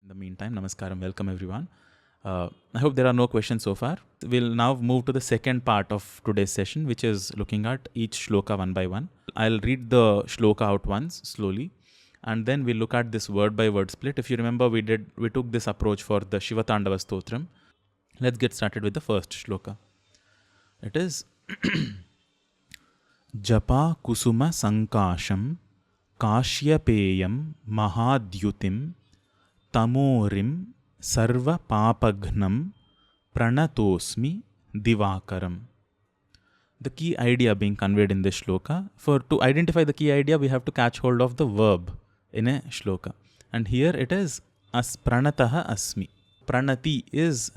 In the meantime, namaskaram, welcome everyone. I hope there are no questions so far. We'll now move to the second part of today's session, which is looking at each shloka one by one. I'll read the shloka out once slowly, and then we'll look at this word by word split. If you remember, we took this approach for the Shiva Tandava Stotram. Let's get started with the first shloka. It is Japa Kusuma Sankasham Kashyapeyam Mahadyutim Tamorim Sarva Papagnam Pranatosmi Divakaram. The key idea being conveyed in this shloka. To identify the key idea, we have to catch hold of the verb in a shloka. And here it is Pranataha Asmi. Pranati is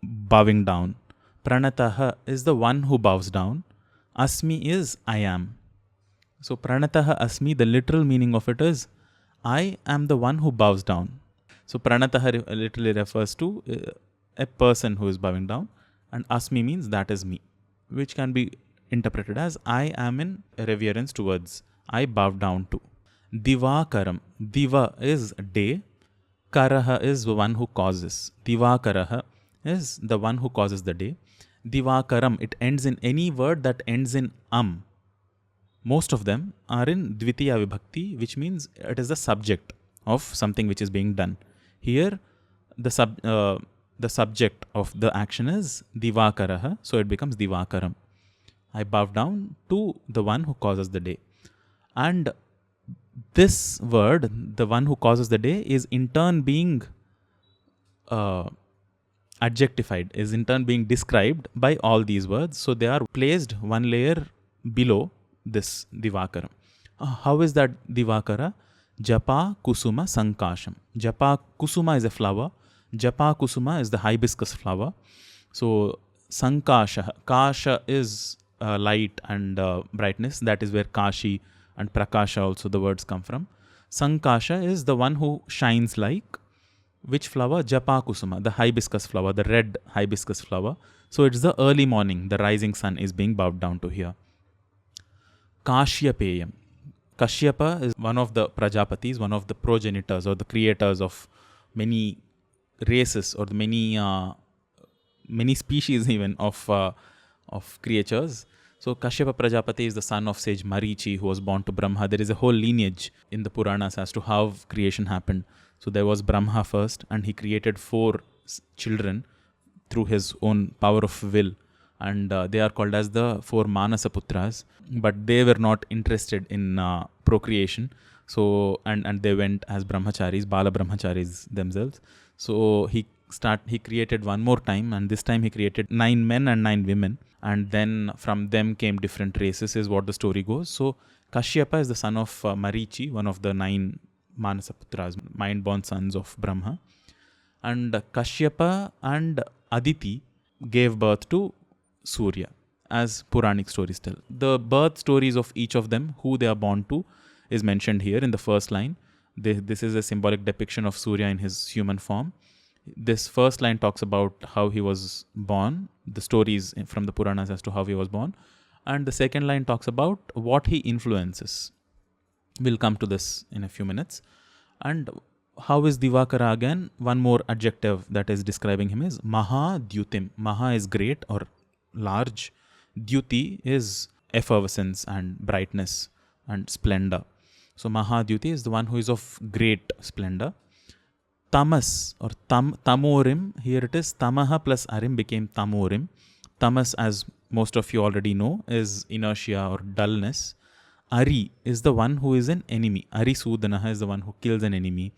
bowing down. Pranataha is the one who bows down. Asmi is I am. So Pranataha Asmi, the literal meaning of it is I am the one who bows down. So Pranataha literally refers to a person who is bowing down, and Asmi means that is me, which can be interpreted as I am in reverence towards, I bow down to. Divakaram. Diva is day. Karaha is the one who causes. Divakaraha is the one who causes the day. Divakaram, it ends in any word that ends in Most of them are in Dvitiya Vibhakti, which means it is the subject of something which is being done. Here, the subject of the action is Divakaraha, so it becomes Divakaram. I bow down to the one who causes the day. And this word, the one who causes the day, is in turn being adjectified, is in turn being described by all these words. So they are placed one layer below this Divakara. How is that Divakara? Japa Kusuma Sankasham. Japa Kusuma is a flower. Japa Kusuma is the hibiscus flower. So Sankasha. Kasha is light and brightness. That is where Kashi and Prakasha also the words come from. Sankasha is the one who shines like. Which flower? Japa Kusuma, the hibiscus flower, the red hibiscus flower. So it's the early morning, the rising sun is being bowed down to here. Kashyapeyam. Kashyapa is one of the Prajapatis, one of the progenitors or the creators of many races or the many species even of creatures. So Kashyapa Prajapati is the son of sage Marichi, who was born to Brahma. There is a whole lineage in the Puranas as to how creation happened. So there was Brahma first, and he created 4 children through his own power of will. And they are called as the 4 Manasa Putras. But they were not interested in procreation. So and they went as brahmacharis, Bala brahmacharis themselves. So he created one more time, and this time he created 9 men and 9 women. And then from them came different races, is what the story goes. So Kashyapa is the son of Marichi, one of the 9 Manasaputras, mind-born sons of Brahma. And Kashyapa and Aditi gave birth to Surya, as Puranic stories tell. The birth stories of each of them, who they are born to, is mentioned here in the first line. This is a symbolic depiction of Surya in his human form. This first line talks about how he was born, the stories from the Puranas as to how he was born. And the second line talks about what he influences. We'll come to this in a few minutes. And how is Divakara again? One more adjective that is describing him is Mahadyutim. Maha is great or large. Dyuti is effervescence and brightness and splendor. So Mahadyuti is the one who is of great splendor. Tamas or Tamorim, here it is Tamaha plus Arim became Tamorim. Tamas, as most of you already know, is inertia or dullness. Ari is the one who is an enemy. Ari Sudanaha is the one who kills an enemy.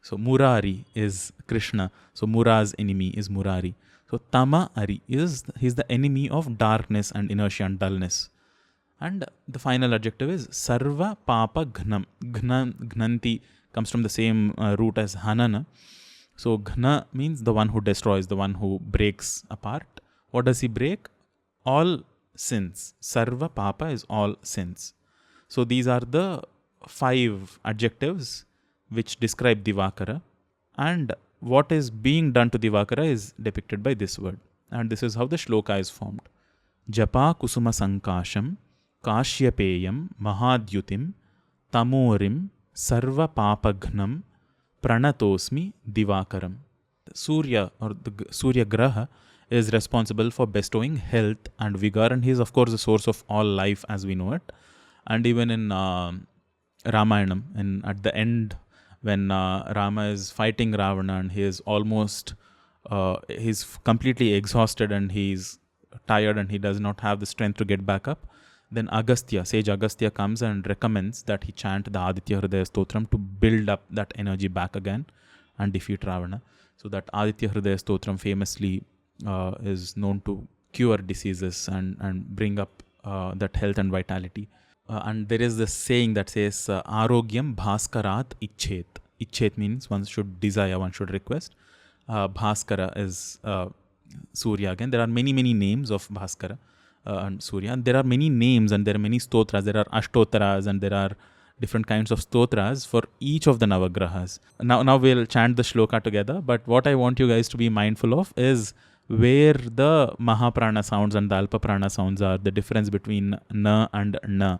So Murari is Krishna. So Mura's enemy is Murari. So Tama Ari he's the enemy of darkness and inertia and dullness. And the final adjective is Sarva Papa Gnam. Gnanti comes from the same root as Hanana. So Ghna means the one who destroys, the one who breaks apart. What does he break? All sins. Sarva Papa is all sins. So these are the 5 adjectives which describe Divakara. And what is being done to Divakara is depicted by this word. And this is how the shloka is formed. Japa Kusuma Sankasham Kashyapeyam Mahadyutim Tamorim Sarva Papagnam Pranatosmi Divakaram. Surya or the Surya Graha is responsible for bestowing health and vigor, and he is, of course, the source of all life as we know it. And even in Ramayanam, and at the end, when Rama is fighting Ravana and he is almost, he's completely exhausted and he's tired and he does not have the strength to get back up, then Agastya, sage Agastya, comes and recommends that he chant the Aditya Hridaya Stotram to build up that energy back again and defeat Ravana. So that Aditya Hridaya Stotram famously is known to cure diseases and bring up that health and vitality. And there is this saying that says, Arogyam Bhaskarat Ichet. Ichet means one should desire, one should request. Bhaskara is Surya again. There are many names of Bhaskara and Surya. And there are many names and there are many stotras. There are Ashtotaras and there are different kinds of stotras for each of the Navagrahas. Now we'll chant the shloka together. But what I want you guys to be mindful of is where the Mahaprana sounds and the Alpaprana sounds are, the difference between Na and Na.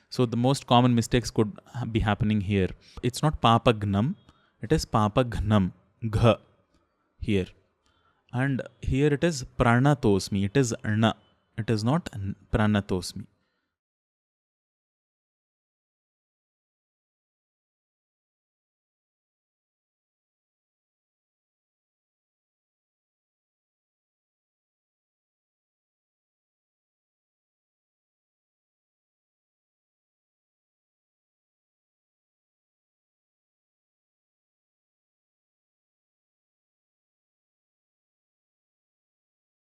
So the most common mistakes could be happening here. It's not Papa Gnam, it is Papa Gnam, Gha here. And here it is Pranatosmi, it is Na, it is not Pranatosmi.